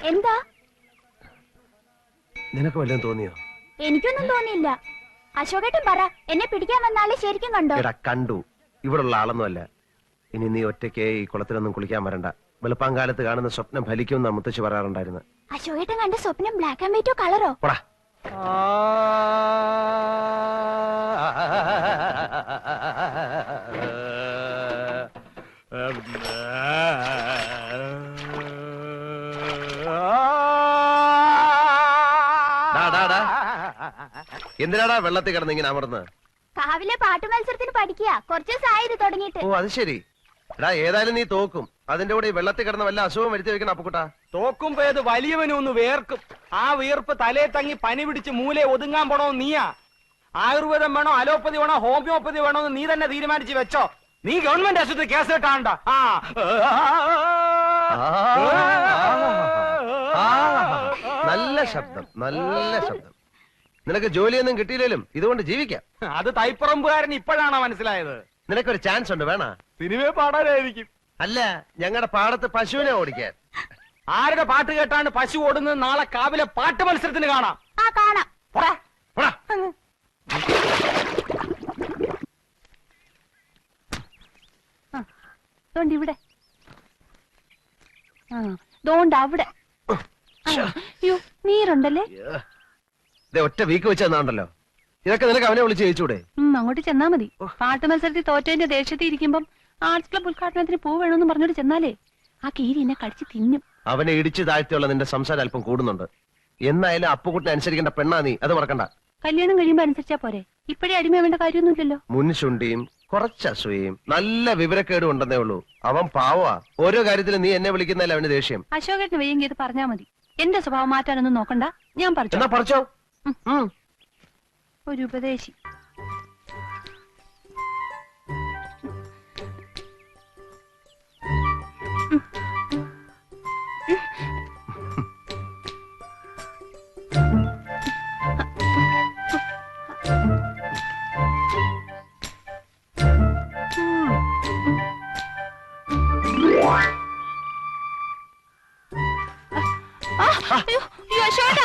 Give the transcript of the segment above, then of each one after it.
എന്താ? നിനക്ക് വല്ലതും തോന്നിയോ? എനിക്കൊന്നും തോന്നിയില്ല. അശോകേട്ടൻ പറ, എന്നെ പിടിക്കാൻ വന്ന ആളെ ശരിക്കും കണ്ടോ? എടാ കണ്ടു. ഇവിടുള്ള ആളൊന്നുമല്ല. ഇനി നീ ഒറ്റയ്ക്ക് ഈ കുളത്തിലൊന്നും കുളിക്കാൻ വരണ്ട. വെളുപ്പാങ്കാലത്ത് കാണുന്ന സ്വപ്നം ഫലിക്കുമെന്ന് മുത്തശ്ശി പറയാറുണ്ടായിരുന്നു. അശോകേട്ടൻ കണ്ട സ്വപ്നം ബ്ലാക്ക് ആൻഡ് വൈറ്റോ കളറോ? എന്തിനാടാ വെള്ളത്തിൽ കിടന്ന് ഇങ്ങനെ അമർന്ന്? കാവിലെ പാട്ട് മത്സരത്തിന് പഠിക്കുക. കുറച്ച് ദിവസമായി ഇത് തുടങ്ങിയിട്ട്. ഓ അത് ശരി. എടാ ഏതായാലും നീ തോക്കും. അതിന്റെ കൂടെ ഈ വെള്ളത്തിൽ കിടന്ന വല്ല അസുഖം വരുത്തി വെക്കണം. അപ്പുക്കുട്ടാ തോക്കുമ്പോ ഏത് വലിയവനും ഒന്ന് വേർക്കും. ആ വീർപ്പ് തലേ തങ്ങി പനി പിടിച്ച് മൂലെ ഒതുങ്ങാൻ പോണോ നീയാ? ആയുർവേദം വേണോ അലോപ്പതി വേണോ ഹോമിയോപ്പതി വേണോ എന്ന് നീ തന്നെ തീരുമാനിച്ച് വെച്ചോ. നീ ഗവൺമെന്റ് ആശുപത്രി കേസ് കിട്ടാണ്ട. നല്ല ശബ്ദം, നല്ല ശബ്ദം. നിനക്ക് ജോലിയൊന്നും കിട്ടിയില്ലേലും ഇതുകൊണ്ട് ജീവിക്കാം. അത് തൈപ്പറമ്പുകാരൻ ഇപ്പോഴാണോ മനസ്സിലായത്? നിനക്കൊരു ചാൻസ് ഉണ്ട്, വേണ? സിനിമയെ പാടാനായിരിക്കും. അല്ല, ഞങ്ങളുടെ പാടത്ത് പശുവിനെ ഓടിക്കാൻ. ആരുടെ പാട്ട് കേട്ടാണ് പശു ഓടുന്നത്? നാളെ കാവിലെ പാട്ട് മത്സരത്തിന് കാണാം. കാണാം. ഇവിടെ അവിടെ നീരുണ്ടല്ലേ? ഒറ്റ വീക്ക് വെച്ച് തന്നാണ്ടല്ലോ. ഇതൊക്കെ നിനക്ക് അവനെ വിളിച്ച് ജയിച്ചൂടെ? അങ്ങോട്ട് ചെന്നാ മതി. പാട്ട് മത്സരത്തിൽ തോറ്റേന്റെ ദേഷ്യത്തിൽ ഇരിക്കുമ്പം ആർട്സ് ക്ലബ് ഉദ്ഘാടനത്തിന് പൂ വേണമെന്ന് പറഞ്ഞോട്ട് ചെന്നാലേ ആ കീരി എന്നെ കടിച്ച് തിന്നും. അവനെ ഇടിച്ചു താഴ്ത്തിയുള്ള നിന്റെ സംസാരം അല്പം കൂടുന്നുണ്ട്. എന്നായാലും അപ്പുകുട്ടിനെ അനുസരിക്കേണ്ട പെണ്ണാ നീ, അത് മറക്കണ്ട. കല്യാണം കഴിയുമ്പോ അനുസരിച്ചാ പോരെ? ഇപ്പഴേ അടിമ വേണ്ട കാര്യമൊന്നുമില്ലല്ലോ. മുൻശുണ്ടിയും കുറച്ച് അസൂയയും നല്ല വിവരക്കേടും ഉണ്ടെന്നേ ഉള്ളൂ. അവൻ പാവാ. ഓരോ കാര്യത്തിലും നീ എന്നെ വിളിക്കുന്നതല്ല അവന് ദേഷ്യം. അശോകേട്ടന് വയ്യെങ്കിൽ ഇത് പറഞ്ഞാ മതി. എന്റെ സ്വഭാവം മാറ്റാനൊന്നും നോക്കണ്ട. ഞാൻ എന്നാ പറിച്ചോ. ഒരു ഉപദേശി. അശോക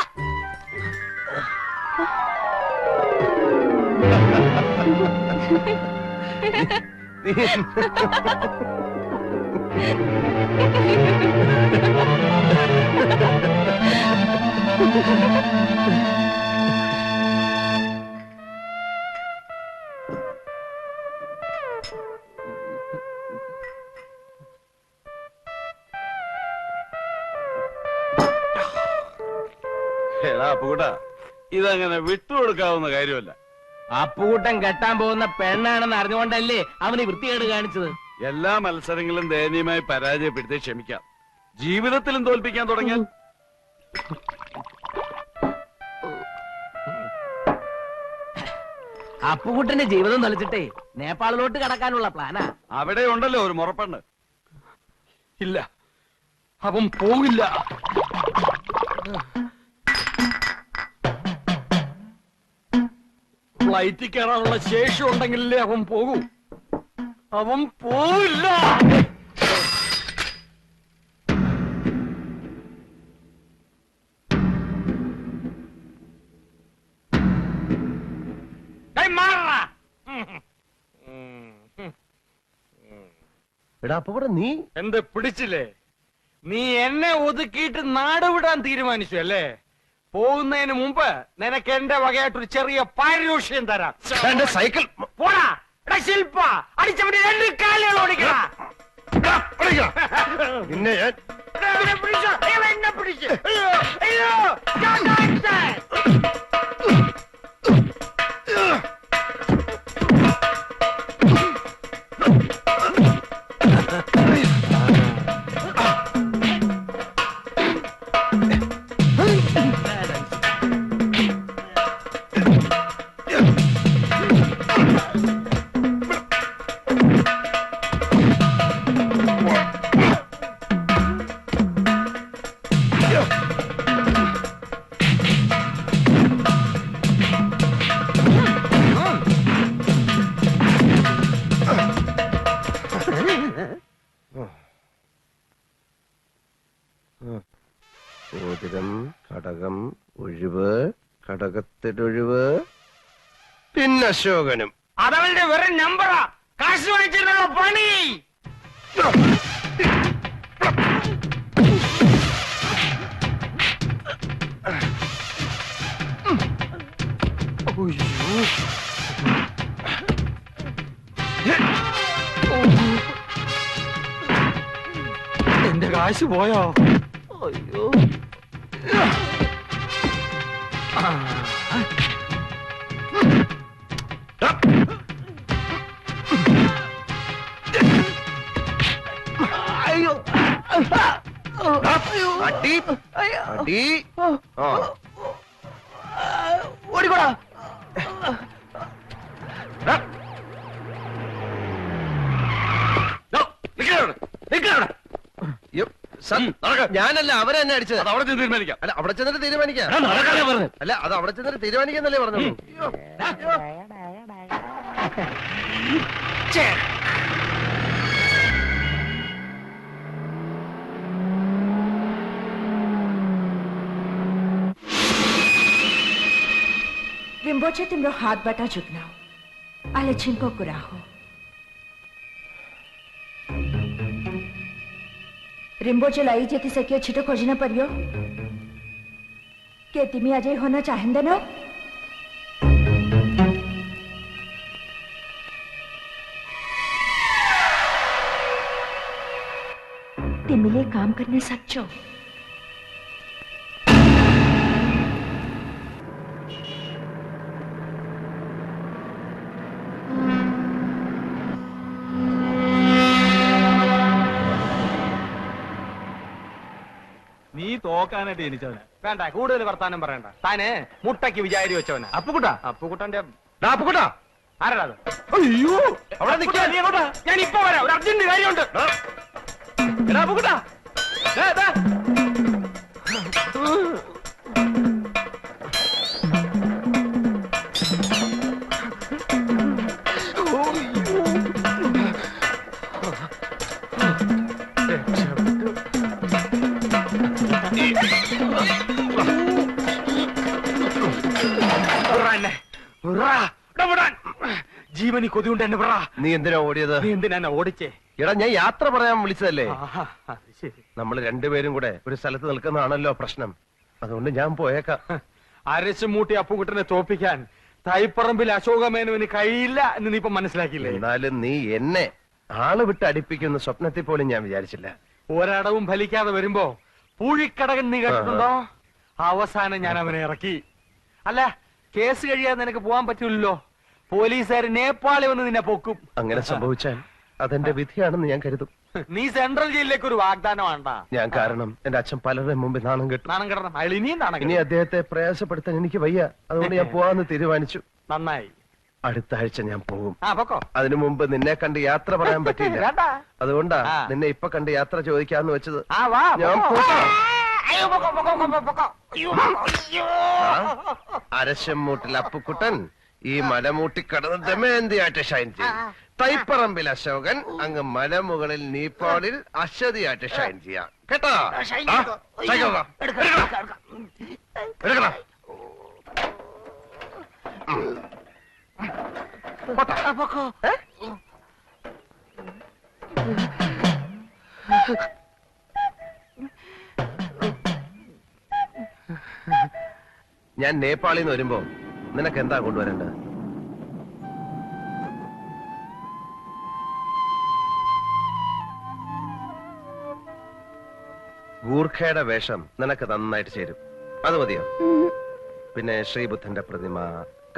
അപ്പുകുട്ടാ, ഇതങ്ങനെ വിട്ടുകൊടുക്കാവുന്ന കാര്യമല്ല. അപ്പുകൂട്ടൻ കെട്ടാൻ പോകുന്ന പെണ്ണാണെന്ന് അറിഞ്ഞുകൊണ്ടല്ലേ അവന് വൃത്തികേട് കാണിച്ചത്. എല്ലാ മത്സരങ്ങളും ദയനീയമായി പരാജയപ്പെടുത്തി ക്ഷമിക്കാം. ജീവിതത്തിലും തോൽപ്പിക്കാൻ തുടങ്ങിയാൽ അപ്പുകൂട്ടന്റെ ജീവിതം തൊലച്ചിട്ടേ നേപ്പാളിലോട്ട് കടക്കാനുള്ള പ്ലാനാ. അവിടെ ഉണ്ടല്ലോ ഒരു മുറപ്പെണ്ണ്. ഇല്ല, അവൻ പോകില്ല. ഫ്ലൈറ്റിൽ കയറാനുള്ള ശേഷി ഉണ്ടെങ്കിലേ അവൻ പോകൂ. അവൻ പോവില്ല. എടാ അപ്പുകൂടെ നീ എന്ത് പിടിച്ചില്ലേ? നീ എന്നെ ഒതുക്കിയിട്ട് നാട് വിടാൻ തീരുമാനിച്ചു അല്ലേ? പോകുന്നതിന് മുമ്പ് നിനക്ക് എന്റെ വകയായിട്ടൊരു ചെറിയ പാരിതോഷികം തരാം. സൈക്കിൾ പോടാ ശില്പ. അടിച്ചവന്റെ 2 കാലുകൾ ഓടിക്കടാ. പിന്നെ Yeah. മോതിരം, കടകം, ഒഴിവ്, കടകത്തിലൊഴിവ്, പിന്നെ അശോകനും. അതവന്റെ വെറും നമ്പറാ. കാശ് വാങ്ങിച്ചിട്ടുള്ള പണി. എന്റെ കാശ് പോയോ? അയ്യോ, അടി അടി. ആ, ഓടിക്കോടാ. അയ്യോ, ഞാനല്ല, അവരെ എന്നെ അടിച്ചത്. അത് അവിടെ ചെന്ന് തീരുമാനിക്കാം. അല്ല, അവിടെ ചെന്നിട്ട് തീരുമാനിക്കാം. അല്ല, അത് അവിടെ ചെന്നിട്ട് തീരുമാനിക്കാന്നല്ലേ പറഞ്ഞോളൂ. रिम्बोचे तिम्रो हातबाट झुक्नाऊ आलेछिनको कुरा हो। रिम्बोचेलाई जितिसक्यो, छिटो खोजिन पर्यो। के तिमी अझै हुन चाहँदैनौ? तिमीले काम गर्न सक्छौ। നീ തോക്കാനായിട്ട് ജനിച്ചവനാ. വേണ്ട, കൂടുതൽ വർത്താനം പറയണ്ട. താന് മുട്ടയ്ക്ക് വിചാരി വെച്ചവനാ. അപ്പുകുട്ടാ, അപ്പുകുട്ടന്റെ അപ്പുക്കുട്ടാ, ആരാടാ അത്? അയ്യോ, അവിടെ നിൽക്കാൻ നീ എങ്ങോട്ടാ? ഞാൻ ഇപ്പൊ വരാം, ഒരു അർജന്റ് കാര്യമുണ്ട്. എടാ അപ്പുകുട്ടാ, ദേ, ദേ. ജീവനി കൊതിയുണ്ട് എന്നെ പറ. നീ എന്തിനാ ഓടിയത്? നീ എന്തിനാ ഓടിച്ചേ? എടാ, ഞാൻ യാത്ര പറയാൻ വിളിച്ചതല്ലേ. അത് ശരി. നമ്മൾ രണ്ടുപേരും കൂടെ ഒരു സ്ഥലത്ത് നിൽക്കുന്നതാണല്ലോ പ്രശ്നം. അതുകൊണ്ട് ഞാൻ പോയേക്കാം. അരച്ചു മൂട്ടി അപ്പുകുട്ടനെ തോപ്പിക്കാൻ തൈപ്പറമ്പിൽ അശോകമേനുവിന് കഴിയില്ല എന്ന് നീ ഇപ്പൊ മനസ്സിലാക്കിയില്ലേ? എന്നാലും നീ എന്നെ ആള് വിട്ട് അടിപ്പിക്കുന്ന സ്വപ്നത്തിൽ പോലും ഞാൻ വിചാരിച്ചില്ല. ഒരടവും ഫലിക്കാതെ വരുമ്പോ പൂഴിക്കടകൻ നീ കേട്ടിട്ടുണ്ടോ? അവസാനം ഞാൻ അവനെ ഇറക്കി. അല്ല, കേസ് കഴിയാതെ നിനക്ക് പോകാൻ പറ്റൂല്ലോ. പോലീസുകാർ നേപ്പാളി വന്ന് നിന്നെ പൊക്കും. അങ്ങനെ സംഭവിച്ചാൽ അതെന്റെ വിധിയാണെന്ന് ഞാൻ കരുതും. നീ സെൻട്രൽ ജയിലിലേക്ക് ഒരു വാഗ്ദാനം വേണ്ട. ഞാൻ കാരണം എന്റെ അച്ഛൻ പലരുടെ മുമ്പിൽ നാണം കെട്ടു. നാണം കിടണം. അയാൾ ഇനിയും നാണം ഇനി കെടും. അദ്ദേഹത്തെ പ്രയാസപ്പെടുത്താൻ എനിക്ക് വയ്യ. അതുകൊണ്ട് ഞാൻ പോവാന്ന് തീരുമാനിച്ചു. നന്നായി. അടുത്ത ആഴ്ച ഞാൻ പോകും. പൊക്കോ. അതിനു മുമ്പ് നിന്നെ കണ്ട് യാത്ര പറയാൻ പറ്റില്ല. വേണ്ട. അതുകൊണ്ടാ ആ. നിന്നെ ഇപ്പൊ കണ്ട് യാത്ര ചോദിക്കാന്ന് വെച്ചത്. വാ, ഞാൻ പൊക്കോ. പോകാം. അയ്യോ, പൊക്കോ, പൊക്കോ, പൊക്കോ, പൊക്കോ. അയ്യോ, അയ്യോ. അരശമ്മൂട്ടിൽ അപ്പുക്കുട്ടൻ ഈ മലമൂട്ടി കടന്ന് ദമയന്തിയായിട്ട് ഷൈൻ ചെയ്യും. തൈപ്പറമ്പിൽ അശോകൻ അങ്ങ് മലമുകളിൽ നീപ്പാളിൽ അശ്വതിയായിട്ട് ഷൈൻ ചെയ്യാം. കേട്ടോ? ആ, സൈക്കിൾ വാ. എടുക്കടാ. പോട്ടെ. ഏ? ഞാൻ നേപ്പാളിൽ നിന്ന് വരുമ്പോ നിനക്ക് എന്താ കൊണ്ടുവരേണ്ടത്? ഗൂർഖയുടെ വേഷം നിനക്ക് നന്നായിട്ട് ചേരും. അത് മതിയോ? പിന്നെ ശ്രീബുദ്ധന്റെ പ്രതിമ,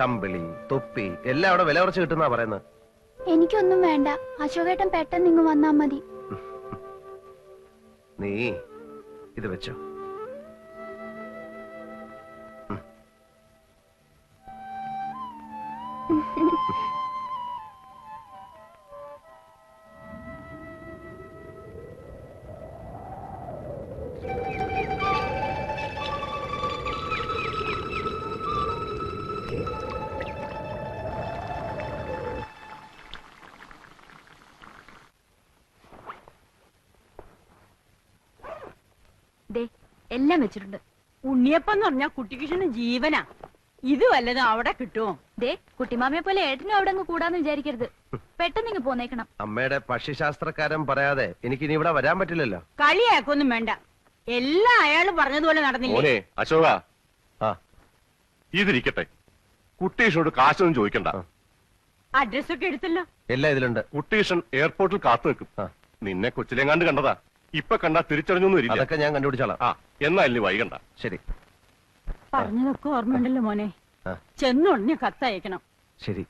കമ്പിളി, തൊപ്പി എല്ലാം അവിടെ വില കുറച്ച് കിട്ടുന്നാ പറയുന്നത്. എനിക്കൊന്നും വേണ്ട, അശോകേട്ടൻ പെട്ടെന്ന് ഇങ്ങ് വന്നാ മതി. നീ ഇത് വെച്ചോ. എല്ലാം വെച്ചിട്ടുണ്ട്. ഉണ്ണിയപ്പം എന്ന് പറഞ്ഞാ കുട്ടിക്കിഷന് ജീവനാ. ഇത് വല്ലതും അവിടെ കിട്ടുമോ? ദേ കുട്ടിമാമയെ പോലെ ഏട്ടനും അവിടെ അങ്ങ് കൂടാന്ന് വിചാരിക്കരുത്. പെട്ടെന്ന് ഇങ്ങ് പോന്നേക്കണം. അമ്മയുടെ പക്ഷിശാസ്ത്രക്കാരൻ പറയാതെ എനിക്കിനി ഇവിടെ വരാൻ പറ്റില്ലല്ലോ. കളിയാക്കൊന്നും വേണ്ട, എല്ലാം അയാള് പറഞ്ഞതുപോലെ നടന്നില്ലേ? മോനെ അശോക, ആ ഇതിരിക്കട്ടെ. കുട്ടീഷനോട് കാശൊന്നും ചോദിക്കണ്ട. അഡ്രസ്സൊക്കെ എടുത്തല്ലോ. എല്ലാം ഇതിലുണ്ട്. കുട്ടീഷൻ എയർപോർട്ടിൽ കാത്തു നിൽക്കും. ആ. നിന്നെ കൊച്ചിലെങ്ങാണ്ട് കണ്ടതാ. ഇപ്പൊ കണ്ടാ തിരിച്ചറിഞ്ഞൊന്നും വരില്ല. അതൊക്കെ ഞാൻ കണ്ടുപിടിച്ചോളാം. ആ എന്നാ ഇനി വൈകണ്ട. ശരി പറഞ്ഞതൊക്കെ ഓർമ്മയുണ്ടല്ലോ മോനെ. ആ. ചെന്നുടനെ കത്തയക്കണം. ശരി.